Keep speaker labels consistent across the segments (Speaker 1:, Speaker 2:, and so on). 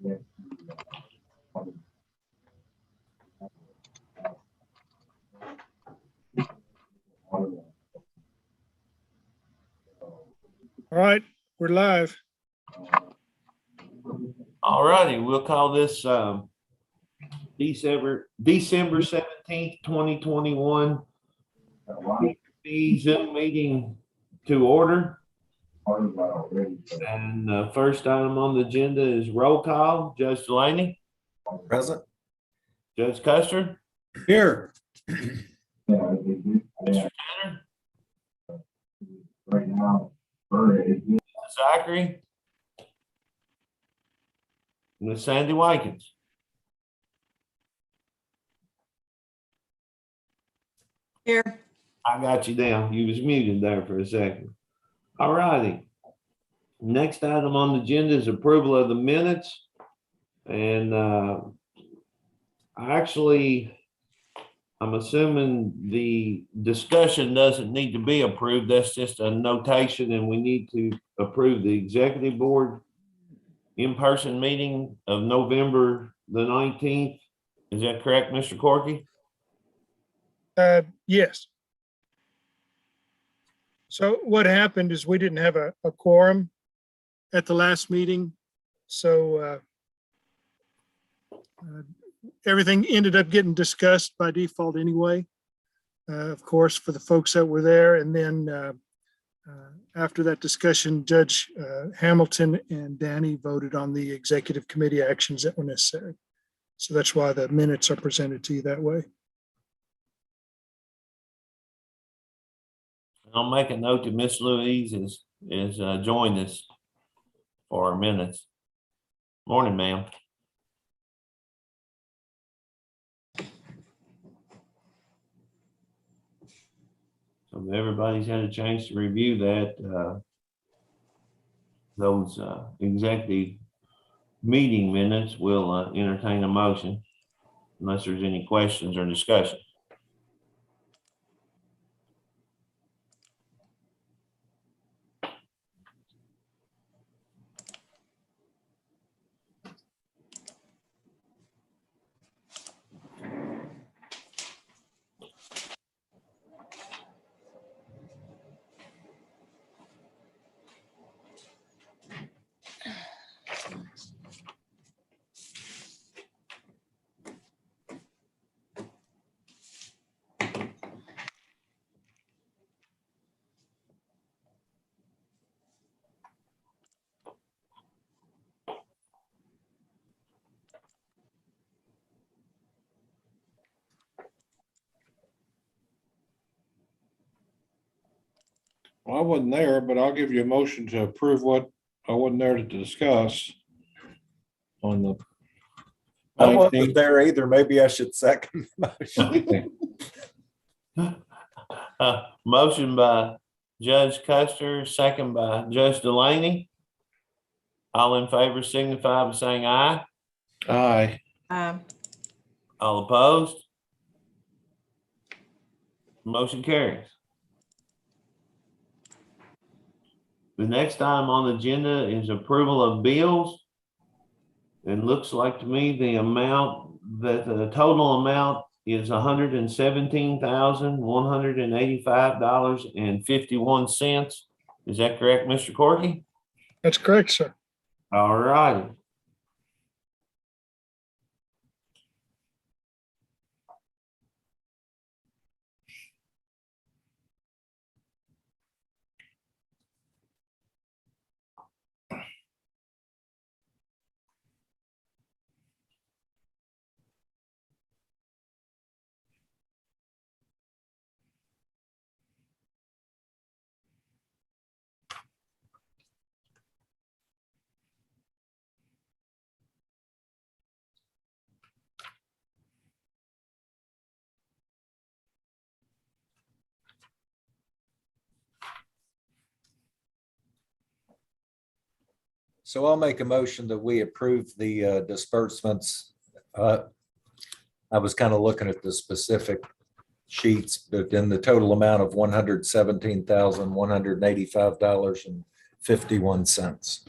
Speaker 1: All right, we're live.
Speaker 2: All righty, we'll call this December 17th, 2021 Zoom meeting to order. And the first item on the agenda is roll call. Judge Delaney.
Speaker 3: Present.
Speaker 2: Judge Custer.
Speaker 3: Here.
Speaker 2: Mr. Tanner.
Speaker 4: Right now,
Speaker 2: Zachary. Miss Sandy Watkins.
Speaker 5: Here.
Speaker 2: I got you down. You was muted there for a second. All righty. Next item on the agenda is approval of the minutes. And I'm assuming the discussion doesn't need to be approved. That's just a notation, and we need to approve the executive board in-person meeting of November the 19th. Is that correct, Mr. Corky?
Speaker 1: Yes. So what happened is we didn't have a quorum at the last meeting. So everything ended up getting discussed by default anyway, of course, for the folks that were there. And then after that discussion, Judge Hamilton and Danny voted on the executive committee actions that were necessary. So that's why the minutes are presented to you that way.
Speaker 2: I'll make a note that Miss Louise is joined us for our minutes. Morning, ma'am. So everybody's had a chance to review that, those executive meeting minutes. Will entertain a motion unless there's any questions or discussion.
Speaker 6: Well, I wasn't there, but I'll give you a motion to approve what I wasn't there to discuss on the.
Speaker 3: I wasn't there either. Maybe I should second the motion.
Speaker 2: Motion by Judge Custer, second by Judge Delaney. All in favor signify by saying aye.
Speaker 6: Aye.
Speaker 2: All opposed? Motion carries. The next item on the agenda is approval of bills. It looks like to me the total amount is $117,185.51. Is that correct, Mr. Corky?
Speaker 1: That's correct, sir.
Speaker 2: All righty.
Speaker 3: So I'll make a motion that we approve the disbursements. I was kind of looking at the specific sheets, but in the total amount of $117,185.51.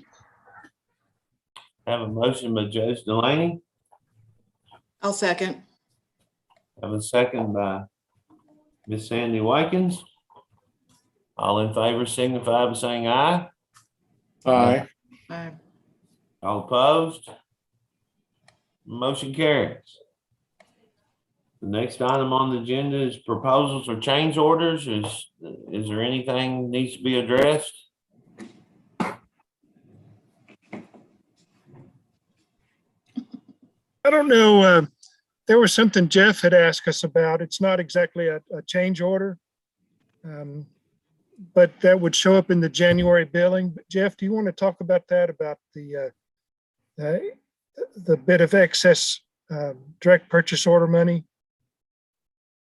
Speaker 2: Have a motion by Judge Delaney.
Speaker 4: I'll second.
Speaker 2: Have a second by Ms. Sandy Wakens. All in favor signify by saying aye.
Speaker 6: Aye.
Speaker 4: Aye.
Speaker 2: All opposed? Motion carries. The next item on the agenda is proposals or change orders. Is there anything needs to be addressed?
Speaker 1: I don't know, there was something Jeff had asked us about. It's not exactly a change order. But that would show up in the January billing. But Jeff, do you want to talk about that, about the bit of excess direct purchase order money?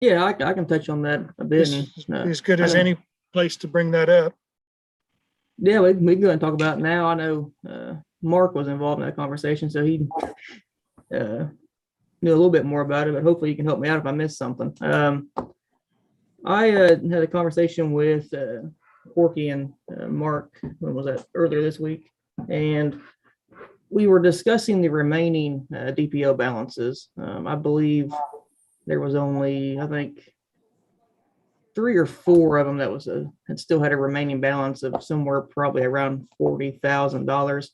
Speaker 5: Yeah, I can touch on that a bit.
Speaker 1: As good as
Speaker 5: I know.
Speaker 1: any place to bring that up.
Speaker 5: Yeah, we can go ahead and talk about it now. I know Mark was involved in that conversation, so he knew a little bit more about it, but hopefully you can help me out if I missed something. I had a conversation with Porky and Mark, when was that, earlier this week? And we were discussing the remaining DPO balances. I believe there was only, I think, 3 or 4 of them that was had still had a remaining balance of somewhere probably around $40,000.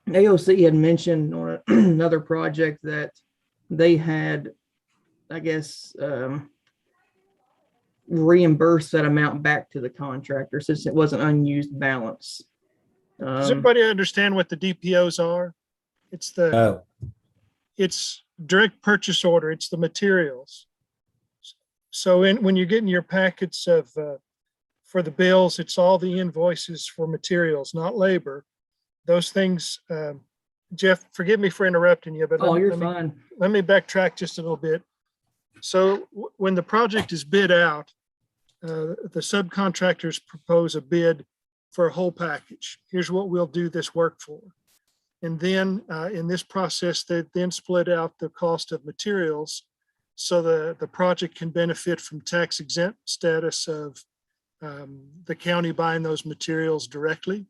Speaker 5: AOC had mentioned on another project that they had, I guess, reimburse that amount back to the contractor since it was an unused balance.
Speaker 1: Does everybody understand what the DPOs are? It's
Speaker 3: No.
Speaker 1: it's direct purchase order. It's the materials. So when you're getting your packets of for the bills, it's all the invoices for materials, not labor. Those things, Jeff, forgive me for interrupting you, but
Speaker 5: Oh, you're fine.
Speaker 1: let me backtrack just a little bit. So when the project is bid out, the subcontractors propose a bid for a whole package. Here's what we'll do this work for. And then in this process, they then split out the cost of materials so the project can benefit from tax exempt status of the county buying those materials directly.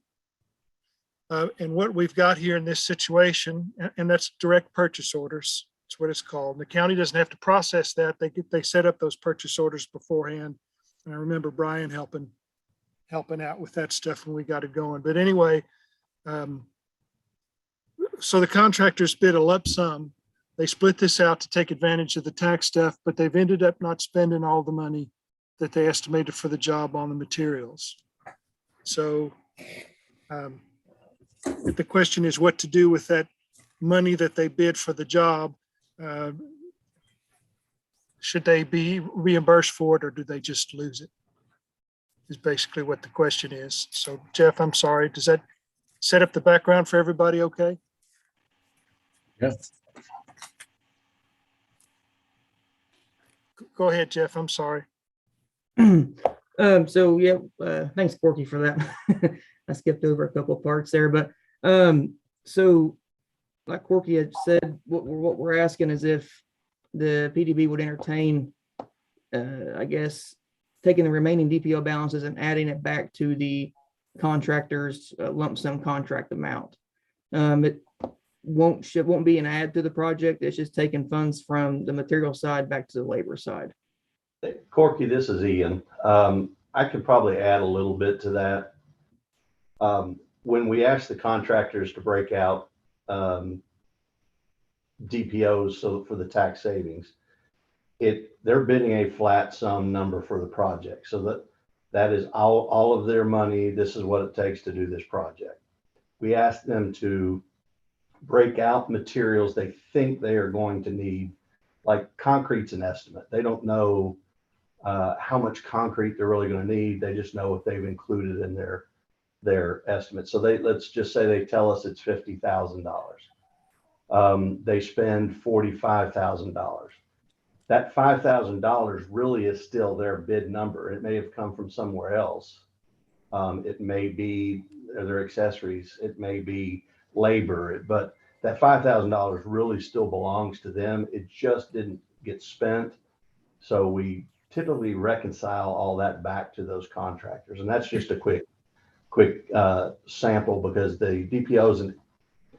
Speaker 1: And what we've got here in this situation, and that's direct purchase orders, that's what it's called. The county doesn't have to process that. They set up those purchase orders beforehand. And I remember Brian helping out with that stuff when we got it going. But anyway, so the contractors bid a lump sum. They split this out to take advantage of the tax stuff, but they've ended up not spending all the money that they estimated for the job on the materials. So the question is what to do with that money that they bid for the job. Should they be reimbursed for it or do they just lose it? Is basically what the question is. So Jeff, I'm sorry. Does that set up the background for everybody okay?
Speaker 3: Yes.
Speaker 1: Go ahead, Jeff. I'm sorry.
Speaker 5: So yeah, thanks Porky for that. I skipped over a couple of parts there, but so like Porky had said, what we're asking is if the PDB would entertain, I guess, taking the remaining DPO balances and adding it back to the contractor's lump sum contract amount. It won't be an add to the project. It's just taking funds from the material side back to the labor side.
Speaker 7: Corky, this is Ian. I could probably add a little bit to that. When we asked the contractors to break out DPOs so for the tax savings, they're bidding a flat sum number for the project. So that is all of their money. This is what it takes to do this project. We asked them to break out materials they think they are going to need, like concrete's an estimate. They don't know how much concrete they're really going to need. They just know what they've included in their estimate. So let's just say they tell us it's $50,000. They spend $45,000. That $5,000 really is still their bid number. It may have come from somewhere else. It may be their accessories. It may be labor, but that $5,000 really still belongs to them. It just didn't get spent. So we typically reconcile all that back to those contractors. And that's just a quick quick sample, because the DPO is an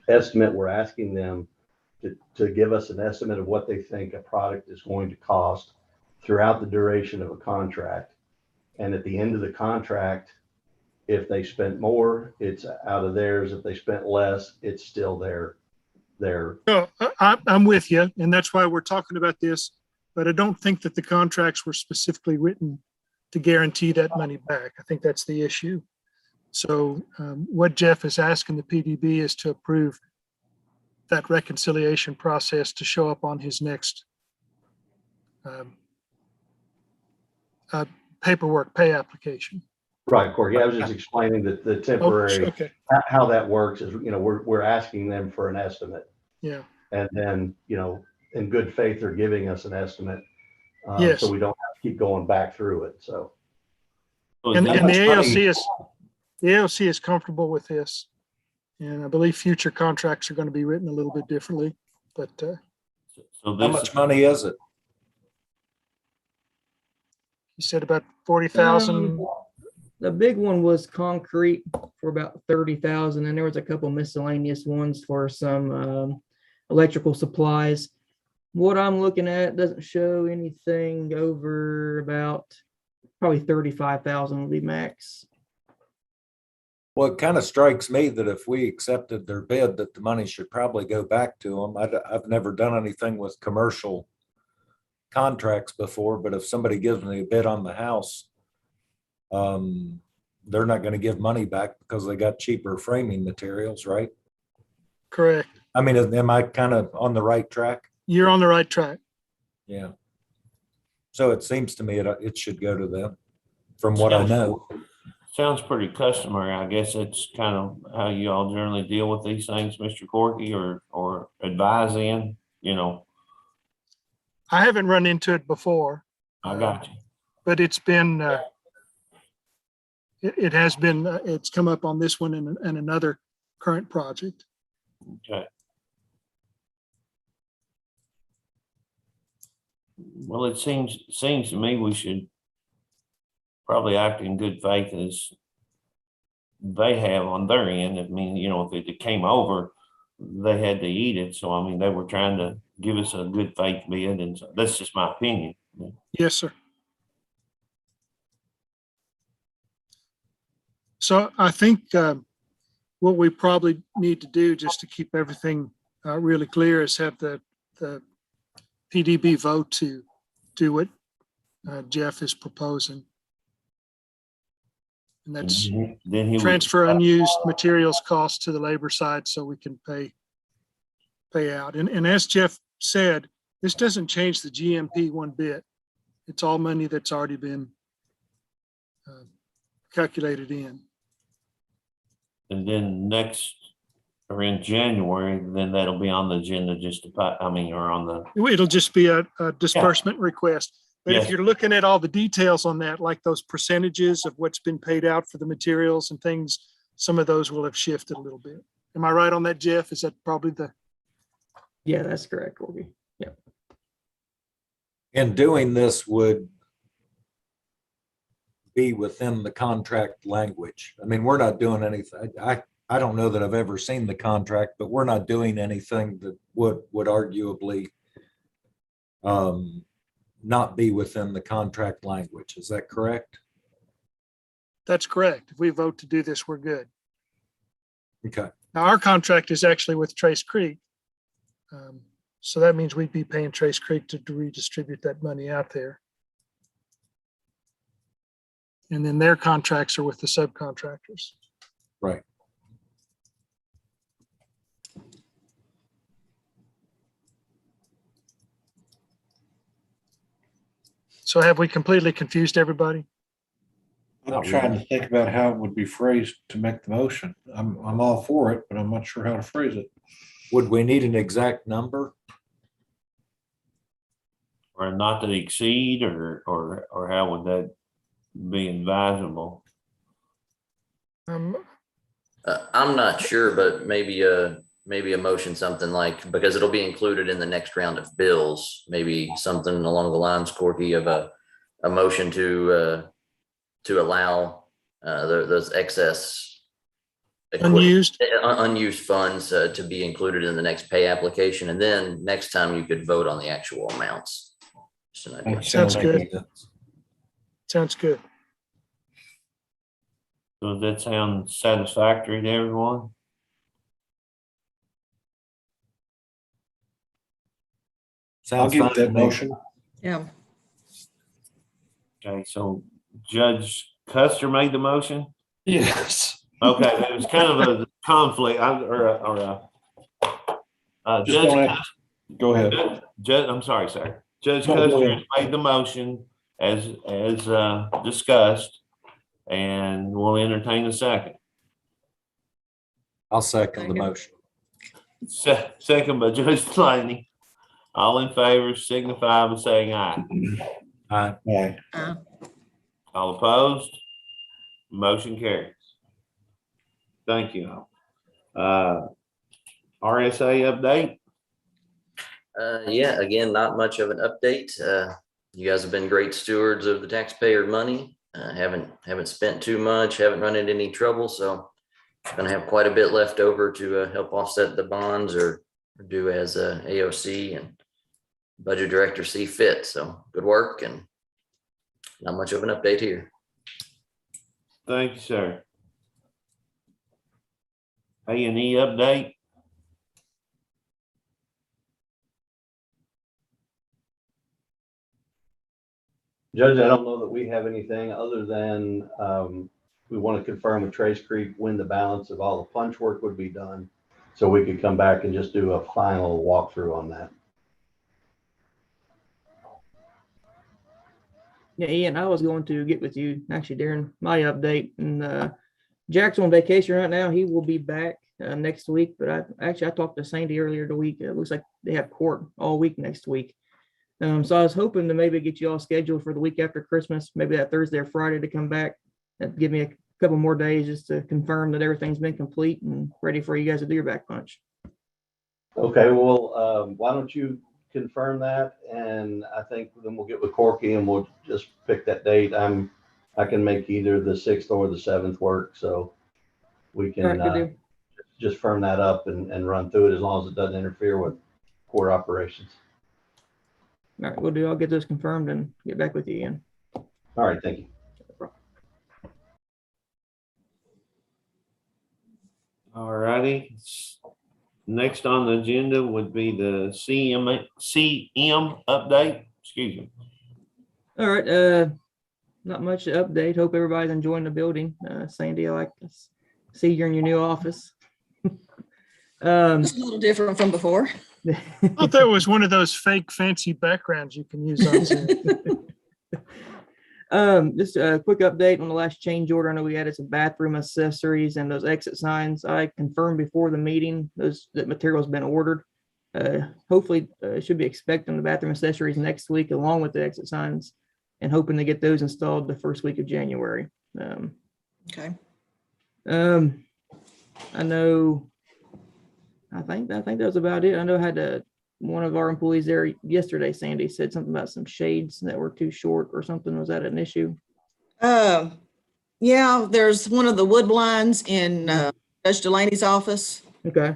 Speaker 7: estimate. We're asking them to give us an estimate of what they think a product is going to cost throughout the duration of a contract. And at the end of the contract, if they spent more, it's out of theirs. If they spent less, it's still their.
Speaker 1: No, I'm with you, and that's why we're talking about this, but I don't think that the contracts were specifically written to guarantee that money back. I think that's the issue. So what Jeff is asking the PDB is to approve that reconciliation process to show up on his next paperwork pay application.
Speaker 7: Right, Corky. I was just explaining that the temporary,
Speaker 1: Okay,
Speaker 7: how that works is, we're asking them for an estimate.
Speaker 1: yeah,
Speaker 7: And then, in good faith, they're giving us an estimate.
Speaker 1: Yes.
Speaker 7: So we don't have to keep going back through it. So.
Speaker 2: So is
Speaker 1: and
Speaker 2: that-
Speaker 1: the ALC is comfortable with this. And I believe future contracts are going to be written a little bit differently, but
Speaker 2: so
Speaker 3: How
Speaker 2: this
Speaker 3: much money is it?
Speaker 1: you said about 40,000.
Speaker 5: The big one was concrete for about 30,000, and there was a couple miscellaneous ones for some electrical supplies. What I'm looking at doesn't show anything over about probably 35,000 would be max.
Speaker 3: Well, it kind of strikes me that if we accepted their bid, that the money should probably go back to them. I've never done anything with commercial contracts before, but if somebody gives me a bid on the house, they're not going to give money back because they got cheaper framing materials, right?
Speaker 1: Correct.
Speaker 3: I mean, am I kind of on the right track?
Speaker 1: You're on the right track.
Speaker 3: Yeah. So it seems to me it should go to them, from what I know.
Speaker 2: sounds pretty customary. I guess that's kind of how you all generally deal with these things, Mr. Corky, or advise in,
Speaker 1: I haven't run into it before,
Speaker 2: I got you.
Speaker 1: but it's been, it has been, it's come up on this one and another current project.
Speaker 2: Okay. Well, it seems to me we should probably act in good faith as they have on their end. I mean, if it came over, they had to eat it. So, I mean, they were trying to give us a good faith bid, and so that's just my opinion.
Speaker 1: Yes, sir. So I think what we probably need to do, just to keep everything really clear, is have the PDB vote to do what Jeff is proposing. And that's
Speaker 2: Then he would
Speaker 1: transfer unused materials costs to the labor side so we can pay out. And as Jeff said, this doesn't change the GMP one bit. It's all money that's already been calculated in.
Speaker 2: And then next, or in January, then that'll be on the agenda just to, or on the,
Speaker 1: It'll just be a disbursement request. But if
Speaker 2: Yes.
Speaker 1: you're looking at all the details on that, like those percentages of what's been paid out for the materials and things, some of those will have shifted a little bit. Am I right on that, Jeff? Is that probably the?
Speaker 5: Yeah, that's correct, Corby. Yeah.
Speaker 3: And doing this would be within the contract language. I mean, we're not doing anything. I don't know that I've ever seen the contract, but we're not doing anything that would arguably not be within the contract language. Is that correct?
Speaker 1: That's correct. If we vote to do this, we're good.
Speaker 3: Okay.
Speaker 1: Now, our contract is actually with Trace Creek. So that means we'd be paying Trace Creek to redistribute that money out there. And then their contracts are with the subcontractors.
Speaker 3: Right.
Speaker 1: So have we completely confused everybody?
Speaker 6: I'm
Speaker 3: Not
Speaker 6: trying
Speaker 3: really.
Speaker 6: to think about how it would be phrased to make the motion. I'm all for it, but I'm not sure how to phrase it.
Speaker 3: Would we need an exact number?
Speaker 2: or not to exceed, or how would that be advisable?
Speaker 1: Um,
Speaker 8: I'm not sure, but maybe a motion, something like, because it'll be included in the next round of bills, maybe something along the lines, Corky, of a motion to allow those excess
Speaker 1: Unused.
Speaker 8: unused funds to be included in the next pay application. And then next time you could vote on the actual amounts. Just an idea.
Speaker 1: Sounds good. Sounds good.
Speaker 2: So does that sound satisfactory to everyone?
Speaker 6: I'll
Speaker 3: Sounds
Speaker 6: give
Speaker 3: fine to
Speaker 6: that
Speaker 3: me.
Speaker 6: motion.
Speaker 4: Yeah.
Speaker 2: Okay, so Judge Custer made the motion?
Speaker 6: Yes.
Speaker 2: Okay, there was kind of a conflict,
Speaker 6: Just
Speaker 2: Judge
Speaker 6: don't
Speaker 2: Custer.
Speaker 6: Go ahead.
Speaker 2: Judge, I'm sorry, sir. Judge
Speaker 6: No, go
Speaker 2: Custer
Speaker 6: ahead.
Speaker 2: has made the motion as discussed, and we'll entertain a second.
Speaker 3: I'll second the
Speaker 4: Second.
Speaker 3: motion.
Speaker 2: Second by Judge Delaney. All in favor signify by saying aye.
Speaker 3: Aye.
Speaker 6: Aye.
Speaker 2: All opposed? Motion carries. Thank you all. RSA update?
Speaker 8: Yeah, again, not much of an update. You guys have been great stewards of the taxpayer money. Haven't spent too much, haven't run into any trouble, so gonna have quite a bit left over to help offset the bonds or do as AOC and budget director see fit. So good work and not much of an update here.
Speaker 2: Thank you, sir. A&E update?
Speaker 7: Judge, I don't know that we have anything other than we want to confirm with Trace Creek when the balance of all the punch work would be done. So we could come back and just do a final walkthrough on that.
Speaker 5: Yeah, Ian, I was going to get with you actually during my update, and Jack's on vacation right now. He will be back next week, but I talked to Sandy earlier the week. It looks like they have court all week next week. So I was hoping to maybe get you all scheduled for the week after Christmas, maybe that Thursday or Friday to come back. That'd give me a couple more days just to confirm that everything's been complete and ready for you guys to do your back punch.
Speaker 7: Okay, well, why don't you confirm that? And I think then we'll get with Corky and we'll just pick that date. I can make either the 6th or the 7th work. So we
Speaker 5: All right, good
Speaker 7: can
Speaker 5: deal.
Speaker 7: just firm that up and run through it as long as it doesn't interfere with court operations.
Speaker 5: All right, we'll do. I'll get those confirmed and get back with you again.
Speaker 7: All right, thank you.
Speaker 2: All righty. Next on the agenda would be the CM update. Excuse me.
Speaker 5: All right, not much to update. Hope everybody's enjoying the building. Sandy, I like to see you in your new office.
Speaker 4: Just a little different from before.
Speaker 1: I thought that was one of those fake fancy backgrounds you can use on Zoom.
Speaker 5: Just a quick update on the last change order. I know we added some bathroom accessories and those exit signs. I confirmed before the meeting that material has been ordered. Hopefully, should be expecting the bathroom accessories next week along with the exit signs, and hoping to get those installed the first week of January.
Speaker 4: Okay.
Speaker 5: I know. I think that was about it. I know I had one of our employees there yesterday, Sandy, said something about some shades that were too short or something. Was that an issue?
Speaker 4: Yeah, there's one of the wood blinds in Judge Delaney's office
Speaker 5: Okay.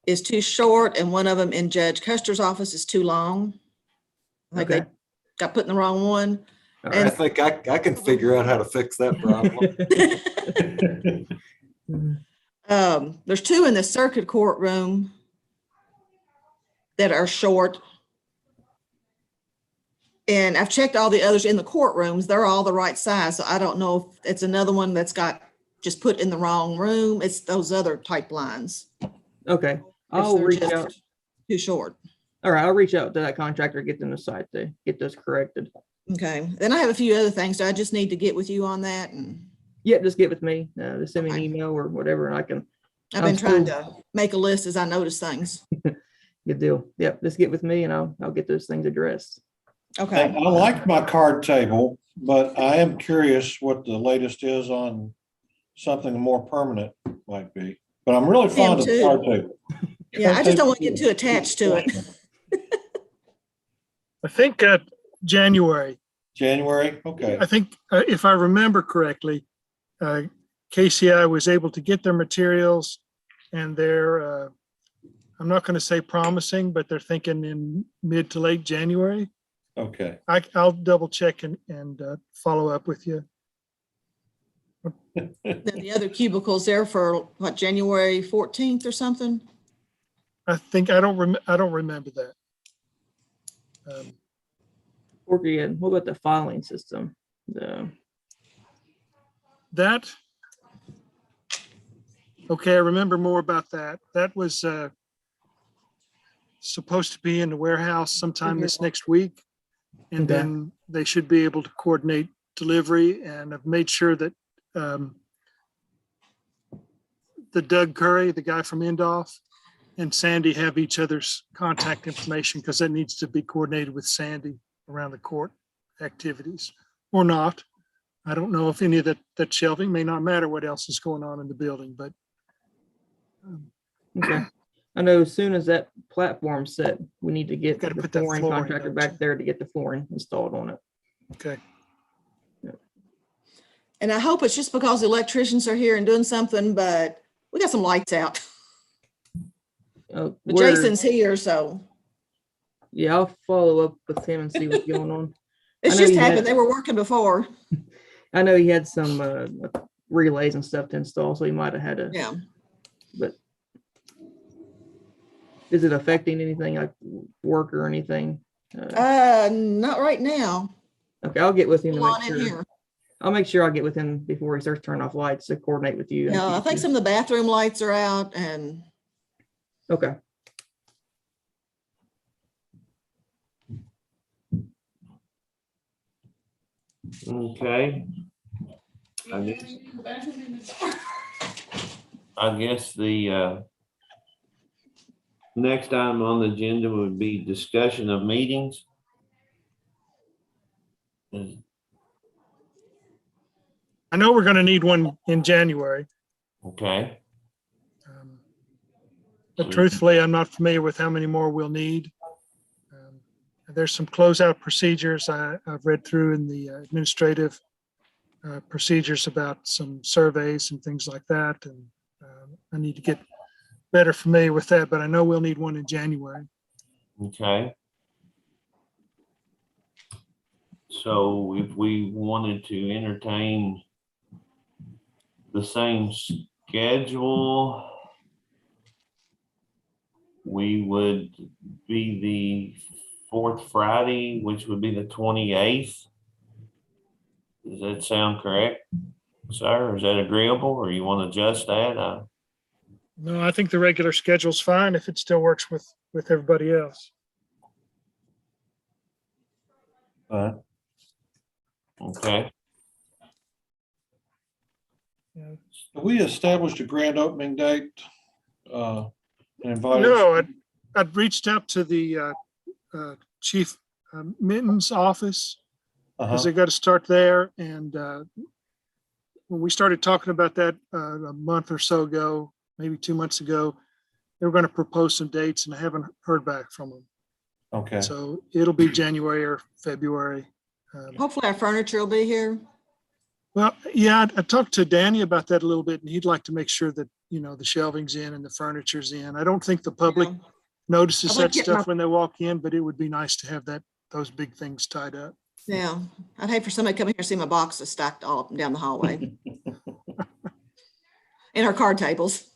Speaker 4: is too short, and one of them in Judge Custer's office is too long. I think
Speaker 5: Okay.
Speaker 4: they got put in the wrong one.
Speaker 5: All
Speaker 3: I
Speaker 4: And-
Speaker 3: think I can figure out how to fix that problem.
Speaker 4: There's two in the circuit courtroom that are short. And I've checked all the others in the courtrooms. They're all the right size. So I don't know if it's another one that's got just put in the wrong room. It's those other type lines.
Speaker 5: Okay.
Speaker 4: If
Speaker 5: I'll
Speaker 4: they're
Speaker 5: reach
Speaker 4: just
Speaker 5: out.
Speaker 4: Too short.
Speaker 5: All right. I'll reach out to that contractor, get them to site to get those corrected.
Speaker 4: Okay. Then I have a few other things. So I just need to get with you on that. And
Speaker 5: Yep. Just get with me. Just send me an
Speaker 4: Okay.
Speaker 5: email or whatever, and I can.
Speaker 4: I've been
Speaker 5: I'm
Speaker 4: trying
Speaker 5: still-
Speaker 4: to make a list as I notice things.
Speaker 5: Good deal. Yep. Just get with me and I'll get those things addressed.
Speaker 4: Okay.
Speaker 6: I liked my card table, but I am curious what the latest is on something more permanent might be. But I'm really fond of the
Speaker 4: too.
Speaker 6: card table.
Speaker 4: Yeah, I just don't want to get too attached to it.
Speaker 1: I think January.
Speaker 6: January, okay.
Speaker 1: I think if I remember correctly, KCI was able to get their materials, and they're, I'm not going to say promising, but they're thinking in mid to late January.
Speaker 6: Okay.
Speaker 1: I'll double check and follow up with you.
Speaker 4: Then the other cubicles there for what, January 14th or something?
Speaker 1: I think, I don't remember that.
Speaker 5: Porky, what about the filing system?
Speaker 1: That, okay, I remember more about that. That was supposed to be in the warehouse sometime this next week. And
Speaker 5: Okay.
Speaker 1: then they should be able to coordinate delivery, and I've made sure that the Doug Curry, the guy from Indoff, and Sandy have each other's contact information, because that needs to be coordinated with Sandy around the court activities or not. I don't know if any of that shelving may not matter what else is going on in the building, but
Speaker 5: Okay. I know as soon as that platform's set, we need to get
Speaker 1: Gotta
Speaker 5: the
Speaker 1: put that
Speaker 5: flooring
Speaker 1: flooring,
Speaker 5: contractor
Speaker 1: don't
Speaker 5: back
Speaker 1: you?
Speaker 5: there to get the flooring installed on it.
Speaker 1: okay.
Speaker 4: And I hope it's just because the electricians are here and doing something, but we got some lights out. But
Speaker 5: Where-
Speaker 4: Jason's here, so
Speaker 5: Yeah, I'll follow up with him and see what's going on.
Speaker 4: it's
Speaker 5: I know
Speaker 4: just
Speaker 5: you had-
Speaker 4: happened. They were working before.
Speaker 5: I know he had some relays and stuff to install, so he might have had to.
Speaker 4: Yeah.
Speaker 5: But is it affecting anything like work or anything?
Speaker 4: Not right now.
Speaker 5: Okay, I'll get with him to
Speaker 4: Still on
Speaker 5: make
Speaker 4: in
Speaker 5: sure.
Speaker 4: here.
Speaker 5: I'll make sure I get with him before he starts turning off lights to coordinate with you. and
Speaker 4: Yeah, I
Speaker 5: keep
Speaker 4: think
Speaker 5: you-
Speaker 4: some of the bathroom lights are out, and
Speaker 5: Okay.
Speaker 2: Okay. I guess the next item on the agenda would be discussion of meetings.
Speaker 1: I know we're going to need one in January,
Speaker 2: Okay,
Speaker 1: but truthfully, I'm not familiar with how many more we'll need. There's some closeout procedures I've read through in the administrative procedures about some surveys and things like that. And I need to get better familiar with that, but I know we'll need one in January.
Speaker 2: okay. So if we wanted to entertain the same schedule, we would be the fourth Friday, which would be the 28th. Does that sound correct, sir? Is that agreeable, or you want to adjust that?
Speaker 1: No, I think the regular schedule's fine if it still works with everybody else.
Speaker 2: Okay,
Speaker 1: Yeah.
Speaker 6: We established a grand opening date. And invited.
Speaker 1: No, I'd reached out to the Chief Minton's office, because they got to start there. And when we started talking about that a month or so ago, maybe 2 months ago, they were going to propose some dates, and I haven't heard back from them.
Speaker 6: Okay.
Speaker 1: So it'll be January or February.
Speaker 4: hopefully our furniture will be here.
Speaker 1: Well, yeah, I talked to Danny about that a little bit, and he'd like to make sure that, the shelving's in and the furniture's in. I don't think the public
Speaker 4: Yeah.
Speaker 1: notices
Speaker 4: I'd like
Speaker 1: that
Speaker 4: to get
Speaker 1: stuff
Speaker 4: my-
Speaker 1: when they walk in, but it would be nice to have those big things tied up.
Speaker 4: Yeah, I'd hate for somebody to come here and see my boxes stacked all up and down the hallway. And our card tables.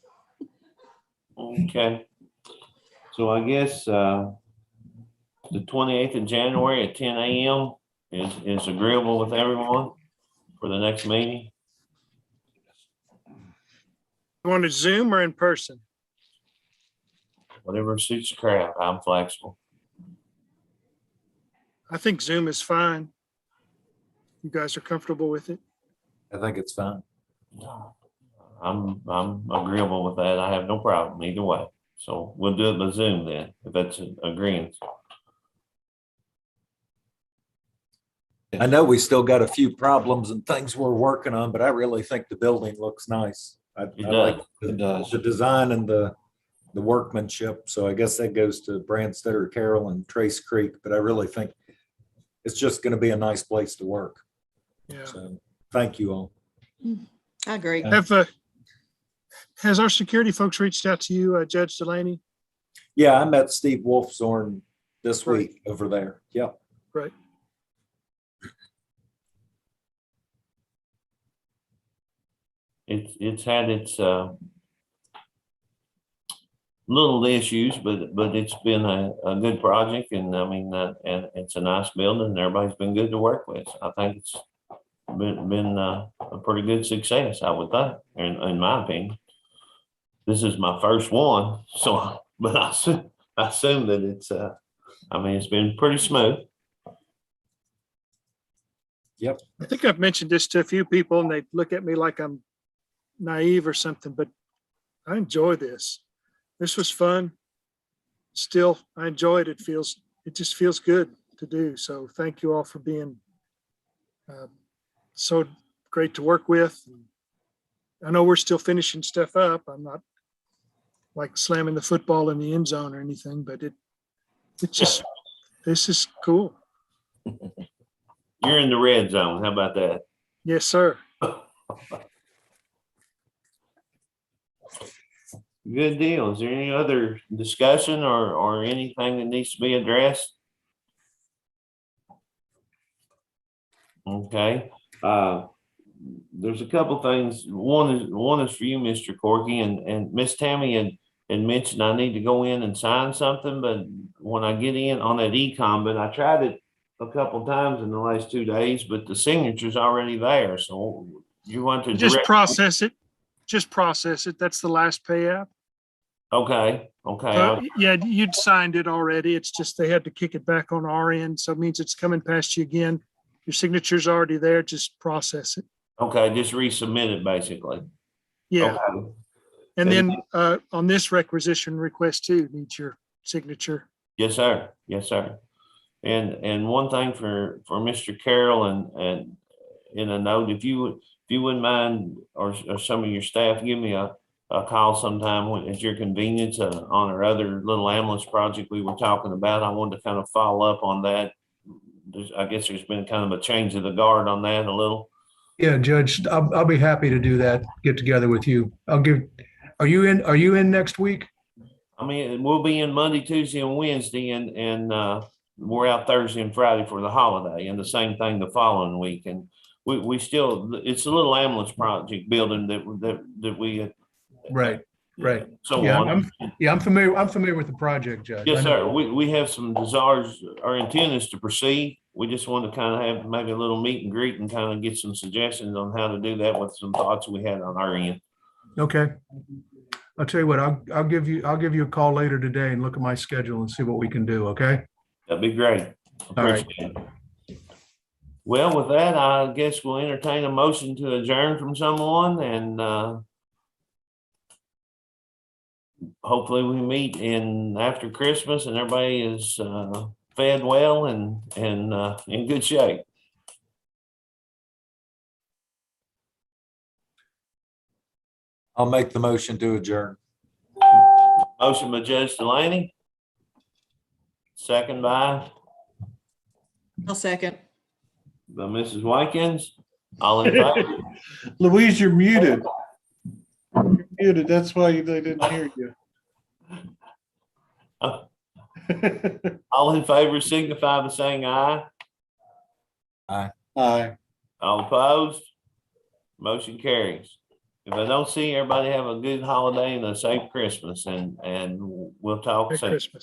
Speaker 2: okay. So I guess the 28th of January at 10 a.m. is agreeable with everyone for the next meeting.
Speaker 1: You want to Zoom or in person?
Speaker 2: Whatever suits the crowd. I'm flexible.
Speaker 1: I think Zoom is fine. You guys are comfortable with it?
Speaker 3: I think it's fine.
Speaker 2: I'm agreeable with that. I have no problem either way. So we'll do it by Zoom then, if that's agreeing.
Speaker 3: I know we still got a few problems and things we're working on, but I really think the building looks nice. I like
Speaker 6: It does.
Speaker 3: the design and the workmanship. So I guess that goes to Branstetter, Carroll, and Trace Creek, but I really think it's just going to be a nice place to work.
Speaker 1: Yeah.
Speaker 3: So thank you all.
Speaker 4: I agree.
Speaker 1: Has our security folks reached out to you, Judge Delaney?
Speaker 3: Yeah, I met Steve Wolfzorn this
Speaker 1: Right.
Speaker 3: week over there. Yep.
Speaker 1: Right.
Speaker 2: It's had its little issues, but it's been a good project, and I mean, and it's a nice building, and everybody's been good to work with. I think it's been a pretty good success, I would think, in my opinion. This is my first one, so, but I assume that it's, I mean, it's been pretty smooth.
Speaker 1: I think I've mentioned this to a few people and they look at me like I'm naive or something, but I enjoy this. This was fun. Still, I enjoy it. It just feels good to do. So thank you all for being so great to work with. I know we're still finishing stuff up. I'm not like slamming the football in the end zone or anything, but this is cool.
Speaker 2: You're in the red zone. How about that?
Speaker 1: Yes, sir.
Speaker 2: Good deal. Is there any other discussion or anything that needs to be addressed? Okay. There's a couple things. One is for you, Mr. Corky, and Miss Tammy had mentioned I need to go in and sign something, but when I get in on that e-com, but I tried it a couple times in the last 2 days, but the signature's already there. So you want to
Speaker 1: Just
Speaker 2: direct-
Speaker 1: process it. Just process it. That's the last pay app.
Speaker 2: Okay.
Speaker 1: Yeah, you'd signed it already. It's just they had to kick it back on our end. So it means it's coming past you again. Your signature's already there. Just process it.
Speaker 2: Okay, just resubmit it basically.
Speaker 1: Yeah.
Speaker 2: Okay.
Speaker 1: And then on this requisition request too, needs your signature.
Speaker 2: Yes, sir. Yes, sir. And one thing for Mr. Carroll and in a note, if you wouldn't mind, or some of your staff, give me a call sometime at your convenience on our other little ambulance project we were talking about. I wanted to kind of follow up on that. I guess there's been kind of a change of the guard on that a little.
Speaker 9: Yeah, Judge, I'll be happy to do that, get together with you. Are you in next week?
Speaker 2: I mean, we'll be in Monday, Tuesday, and Wednesday, and we're out Thursday and Friday for the holiday, and the same thing the following week. And we still, it's a little ambulance project building that we.
Speaker 9: Right.
Speaker 2: So
Speaker 9: Yeah,
Speaker 2: on.
Speaker 9: I'm familiar with the project, Judge.
Speaker 2: Yes,
Speaker 9: I
Speaker 2: sir.
Speaker 9: know.
Speaker 2: We have some desires. Our intent is to proceed. We just want to kind of have maybe a little meet and greet and kind of get some suggestions on how to do that with some thoughts we had on our end.
Speaker 9: Okay. I'll tell you what, I'll give you a call later today and look at my schedule and see what we can do, okay?
Speaker 2: That'd be great.
Speaker 9: All right.
Speaker 2: Appreciate it. Well, with that, I guess we'll entertain a motion to adjourn from someone, and hopefully we meet after Christmas and everybody is fed well and in good shape.
Speaker 3: I'll make the motion to adjourn.
Speaker 2: Motion by Judge Delaney. Second by
Speaker 4: I'll second.
Speaker 2: Mrs. Watkins. All in favor?
Speaker 6: Louise, you're muted. You're muted. That's why they didn't hear you.
Speaker 2: All in favor signify by saying aye.
Speaker 6: Aye.
Speaker 2: All opposed? Motion carries. If I don't see everybody, have a good holiday and a safe Christmas, and we'll talk
Speaker 1: Merry
Speaker 2: soon.
Speaker 1: Christmas.